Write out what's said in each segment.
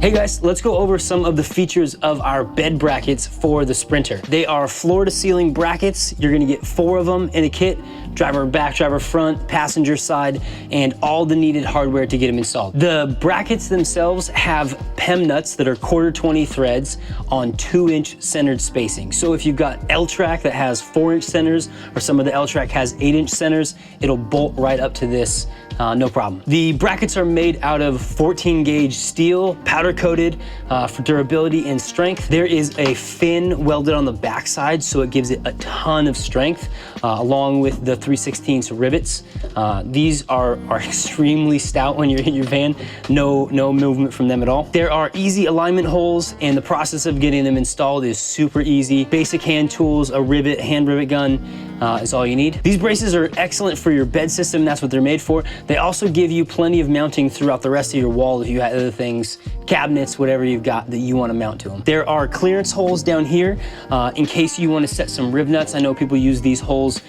Hey guys, let's go over some of the features of our bed brackets for the Sprinter. They are floor to ceiling brackets. You're gonna get 4 of them in a kit, driver back, driver front, passenger side, and all the needed hardware to get them installed. The brackets themselves have PEM nuts that are 1/4-20 threads on 2-inch centered spacing. So if you've got L-track that has 4-inch centers, or some of the L-track has 8-inch centers, it'll bolt right up to this, no problem. The brackets are made out of 14 gauge steel, powder coated for durability and strength. There is a fin welded on the backside, so it gives it a ton of strength, along with the 3/16 rivets. These are extremely stout when you're in your van. No movement from them at all. There are easy alignment holes, and the process of getting them installed is super easy. Basic hand tools, a rivet, hand rivet gun, is all you need. These braces are excellent for your bed system. That's what they're made for. They also give you plenty of mounting throughout the rest of your wall if you have other things, cabinets, whatever you've got that you want to mount to them. There are clearance holes down here in case you want to set some rib nuts. I know people use these holes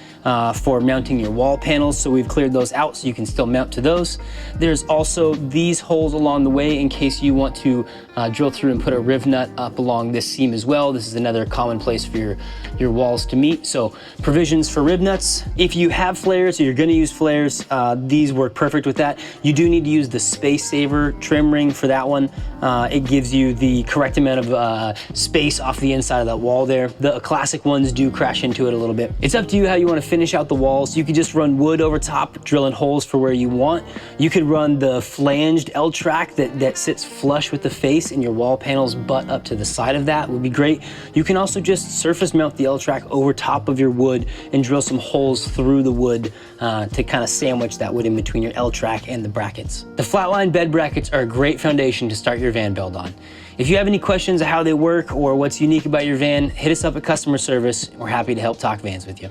for mounting your wall panels, so we've cleared those out so you can still mount to those. There's also these holes along the way in case you want to drill through and put a riv nut up along this seam as well. This is another common place for your walls to meet. So provisions for rib nuts. If you have flares or you're gonna use flares, these work perfect with that. You do need to use the Space Saver trim ring for that one. It gives you the correct amount of space off the inside of that wall there. The classic ones do crash into it a little bit. It's up to you how you want to finish out the walls. You could just run wood over top, drilling holes for where you want. You could run the flanged L-track that sits flush with the face, and your wall panels butt up to the side of that would be great. You can also just surface mount the L-track over top of your wood and drill some holes through the wood to kind of sandwich that wood in between your L-track and the brackets. The Flatline bed brackets are a great foundation to start your van build on. If you have any questions of how they work or what's unique about your van, hit us up at customer service. We're happy to help talk vans with you.